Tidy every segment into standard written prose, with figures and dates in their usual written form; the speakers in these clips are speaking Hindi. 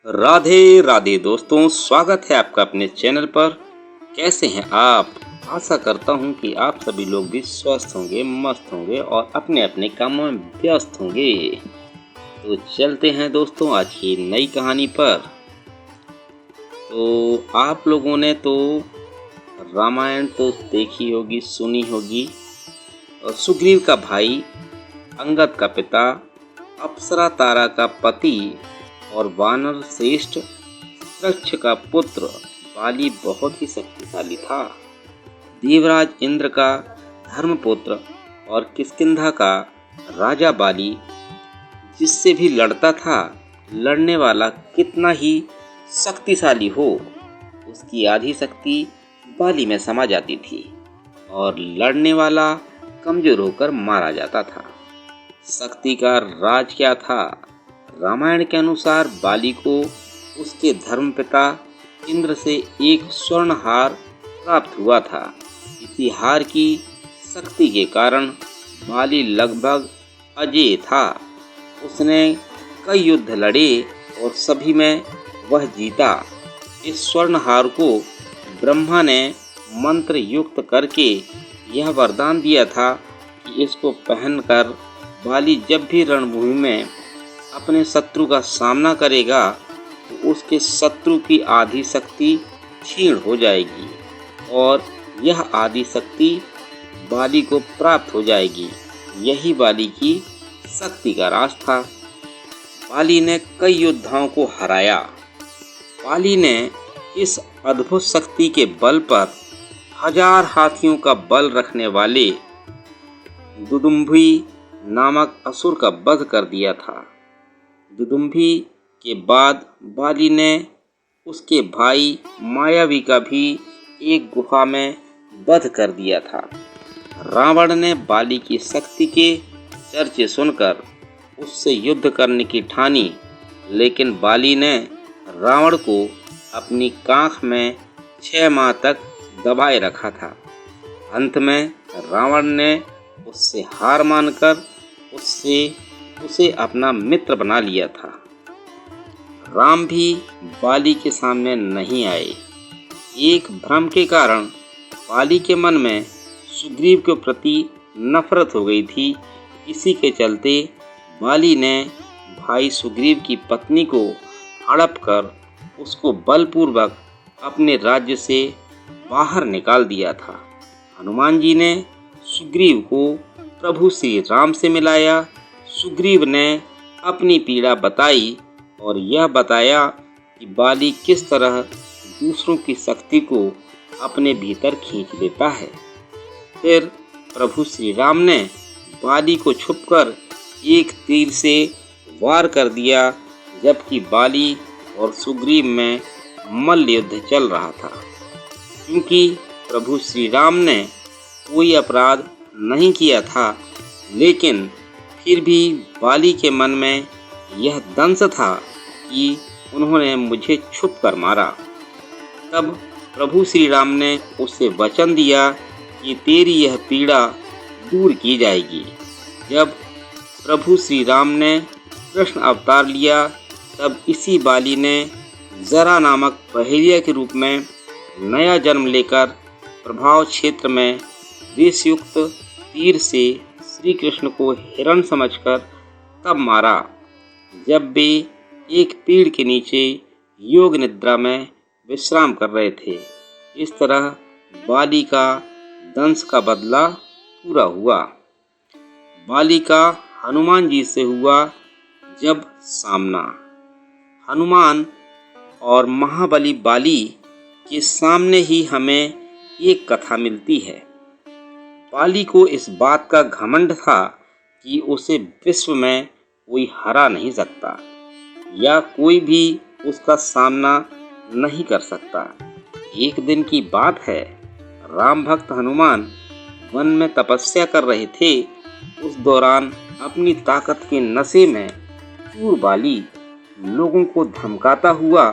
राधे राधे दोस्तों, स्वागत है आपका अपने चैनल पर। कैसे हैं आप? आशा करता हूं कि आप सभी लोग भी स्वस्थ होंगे, मस्त होंगे और अपने अपने कामों में व्यस्त होंगे। तो चलते हैं दोस्तों आज की नई कहानी पर। तो आप लोगों ने तो रामायण तो देखी होगी, सुनी होगी। और सुग्रीव का भाई, अंगद का पिता, अप्सरा तारा का पति और वानर श्रेष्ठ वृक्ष का पुत्र बाली बहुत ही शक्तिशाली था। देवराज इंद्र का धर्मपुत्र और किष्किंधा का राजा बाली जिससे भी लड़ता था, लड़ने वाला कितना ही शक्तिशाली हो, उसकी आधी शक्ति बाली में समा जाती थी और लड़ने वाला कमजोर होकर मारा जाता था। शक्ति का राज क्या था? रामायण के अनुसार बाली को उसके धर्मपिता इंद्र से एक स्वर्ण हार प्राप्त हुआ था। इसी हार की शक्ति के कारण बाली लगभग अजेय था। उसने कई युद्ध लड़े और सभी में वह जीता। इस स्वर्ण हार को ब्रह्मा ने मंत्र युक्त करके यह वरदान दिया था कि इसको पहनकर बाली जब भी रणभूमि में अपने शत्रु का सामना करेगा तो उसके शत्रु की आधी शक्ति क्षीण हो जाएगी और यह आधी शक्ति बाली को प्राप्त हो जाएगी। यही बाली की शक्ति का राज था। बाली ने कई योद्धाओं को हराया। बाली ने इस अद्भुत शक्ति के बल पर 1000 हाथियों का बल रखने वाले दुदुम्भी नामक असुर का वध कर दिया था। दुदुम्भी के बाद बाली ने उसके भाई मायावी का भी एक गुफा में वध कर दिया था। रावण ने बाली की शक्ति के चर्चे सुनकर उससे युद्ध करने की ठानी, लेकिन बाली ने रावण को अपनी कांख में 6 माह तक दबाए रखा था। अंत में रावण ने उससे हार मानकर उसे अपना मित्र बना लिया था। राम भी बाली के सामने नहीं आए। एक भ्रम के कारण बाली के मन में सुग्रीव के प्रति नफरत हो गई थी। इसी के चलते बाली ने भाई सुग्रीव की पत्नी को हड़प कर उसको बलपूर्वक अपने राज्य से बाहर निकाल दिया था। हनुमान जी ने सुग्रीव को प्रभु श्री राम से मिलाया। सुग्रीव ने अपनी पीड़ा बताई और यह बताया कि बाली किस तरह दूसरों की शक्ति को अपने भीतर खींच लेता है। फिर प्रभु श्री राम ने बाली को छुपकर एक तीर से वार कर दिया, जबकि बाली और सुग्रीव में मल्ल युद्ध चल रहा था। क्योंकि प्रभु श्री राम ने कोई अपराध नहीं किया था, लेकिन फिर भी बाली के मन में यह दंश था कि उन्होंने मुझे छुप कर मारा। तब प्रभु श्री राम ने उसे वचन दिया कि तेरी यह पीड़ा दूर की जाएगी। जब प्रभु श्री राम ने कृष्ण अवतार लिया, तब इसी बाली ने जरा नामक पहेलिया के रूप में नया जन्म लेकर प्रभाव क्षेत्र में विषयुक्त तीर से श्री कृष्ण को हिरण समझकर तब मारा, जब वे एक पेड़ के नीचे योग निद्रा में विश्राम कर रहे थे। इस तरह बाली का दंश का बदला पूरा हुआ। बाली का हनुमान जी से हुआ जब सामना। हनुमान और महाबली बाली के सामने ही हमें एक कथा मिलती है। बाली को इस बात का घमंड था कि उसे विश्व में कोई हरा नहीं सकता या कोई भी उसका सामना नहीं कर सकता। एक दिन की बात है, राम भक्त हनुमान वन में तपस्या कर रहे थे। उस दौरान अपनी ताकत के नशे में चूर बाली लोगों को धमकाता हुआ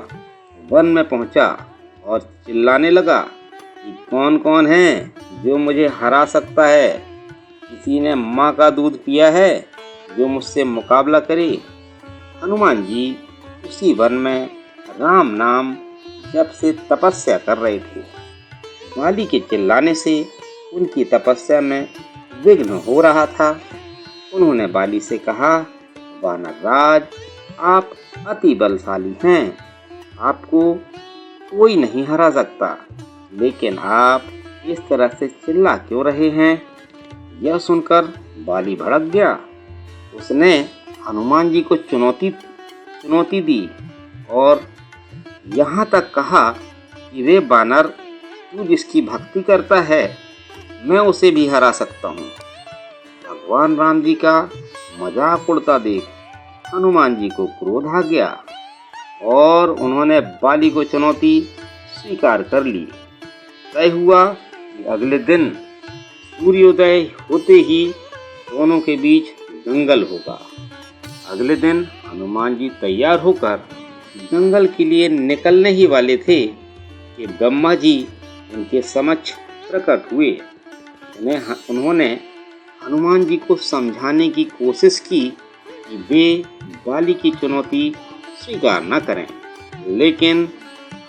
वन में पहुंचा और चिल्लाने लगा कि कौन कौन है जो मुझे हरा सकता है? किसी ने माँ का दूध पिया है जो मुझसे मुकाबला करे? हनुमान जी उसी वन में राम नाम जब से तपस्या कर रहे थे। बाली के चिल्लाने से उनकी तपस्या में विघ्न हो रहा था। उन्होंने बाली से कहा, वानरराज, आप अति बलशाली हैं, आपको कोई नहीं हरा सकता, लेकिन आप इस तरह से चिल्ला क्यों रहे हैं? यह सुनकर बाली भड़क गया। उसने हनुमान जी को चुनौती दी और यहाँ तक कहा कि वे बानर, तू जिसकी भक्ति करता है मैं उसे भी हरा सकता हूँ। भगवान राम जी का मजाक उड़ता देख हनुमान जी को क्रोध आ गया और उन्होंने बाली को चुनौती स्वीकार कर ली। तय हुआ कि अगले दिन सूर्योदय होते ही दोनों के बीच दंगल होगा। अगले दिन हनुमान जी तैयार होकर दंगल के लिए निकलने ही वाले थे कि ब्रह्मा जी उनके समक्ष प्रकट हुए। उन्होंने हनुमान जी को समझाने की कोशिश की कि वे बाली की चुनौती स्वीकार न करें, लेकिन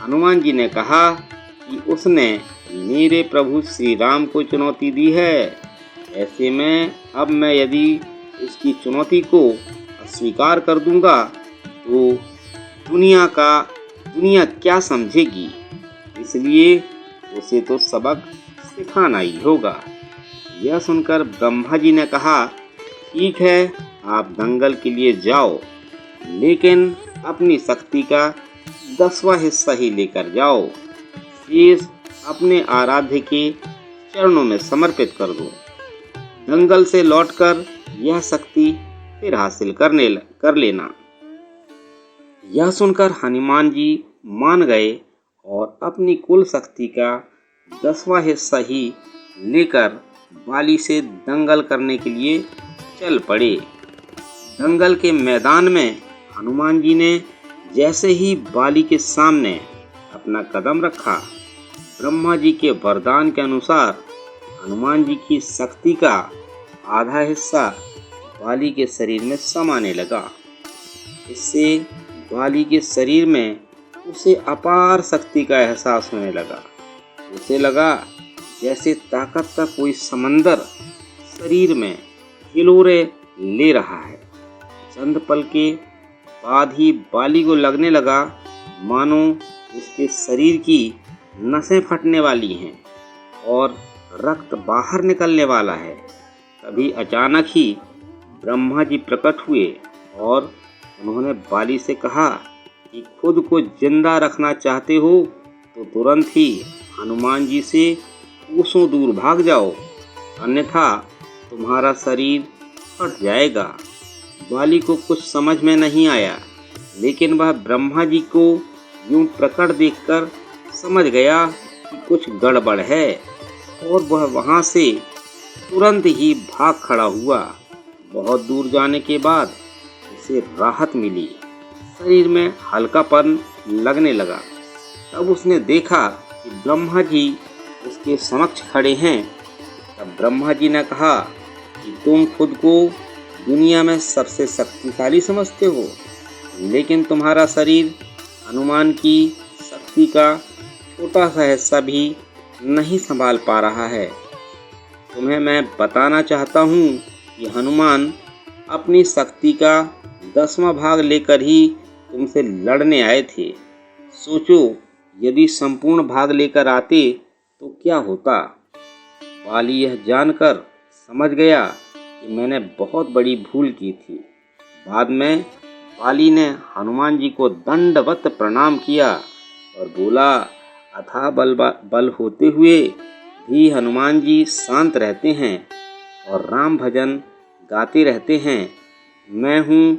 हनुमान जी ने कहा कि उसने मेरे प्रभु श्री राम को चुनौती दी है। ऐसे में अब मैं यदि उसकी चुनौती को अस्वीकार कर दूंगा तो दुनिया क्या समझेगी, इसलिए उसे तो सबक सिखाना ही होगा। यह सुनकर ब्रह्मा जी ने कहा, ठीक है, आप दंगल के लिए जाओ, लेकिन अपनी शक्ति का 10वां हिस्सा ही लेकर जाओ। शेष अपने आराध्य के चरणों में समर्पित कर दो। दंगल से लौटकर यह शक्ति फिर हासिल कर लेना। यह सुनकर हनुमान जी मान गए और अपनी कुल शक्ति का 10वां हिस्सा ही लेकर बाली से दंगल करने के लिए चल पड़े। दंगल के मैदान में हनुमान जी ने जैसे ही बाली के सामने अपना कदम रखा, ब्रह्मा जी के वरदान के अनुसार हनुमान जी की शक्ति का आधा हिस्सा बाली के शरीर में समाने लगा। इससे बाली के शरीर में उसे अपार शक्ति का एहसास होने लगा। उसे लगा जैसे ताकत का कोई समंदर शरीर में हिलोरे ले रहा है। चंद पल के बाद ही बाली को लगने लगा मानो उसके शरीर की नसें फटने वाली हैं और रक्त बाहर निकलने वाला है। तभी अचानक ही ब्रह्मा जी प्रकट हुए और उन्होंने बाली से कहा कि खुद को जिंदा रखना चाहते हो तो तुरंत ही हनुमान जी से कोसों दूर भाग जाओ, अन्यथा तुम्हारा शरीर फट जाएगा। बाली को कुछ समझ में नहीं आया, लेकिन वह ब्रह्मा जी को यूं प्रकट देखकर समझ गया कि कुछ गड़बड़ है और वह वहां से तुरंत ही भाग खड़ा हुआ। बहुत दूर जाने के बाद उसे राहत मिली, शरीर में हल्कापन लगने लगा। तब उसने देखा कि ब्रह्मा जी उसके समक्ष खड़े हैं। तब ब्रह्मा जी ने कहा कि तुम खुद को दुनिया में सबसे शक्तिशाली समझते हो, लेकिन तुम्हारा शरीर हनुमान की शक्ति का छोटा सा हिस्सा भी नहीं संभाल पा रहा है। तुम्हें मैं बताना चाहता हूँ कि हनुमान अपनी शक्ति का 10वां भाग लेकर ही तुमसे लड़ने आए थे। सोचो, यदि संपूर्ण भाग लेकर आते तो क्या होता। बाली यह जानकर समझ गया कि मैंने बहुत बड़ी भूल की थी। बाद में बाली ने हनुमान जी को दंडवत प्रणाम किया और बोला, अथाह बल होते हुए भी हनुमान जी शांत रहते हैं और राम भजन गाते रहते हैं। मैं हूँ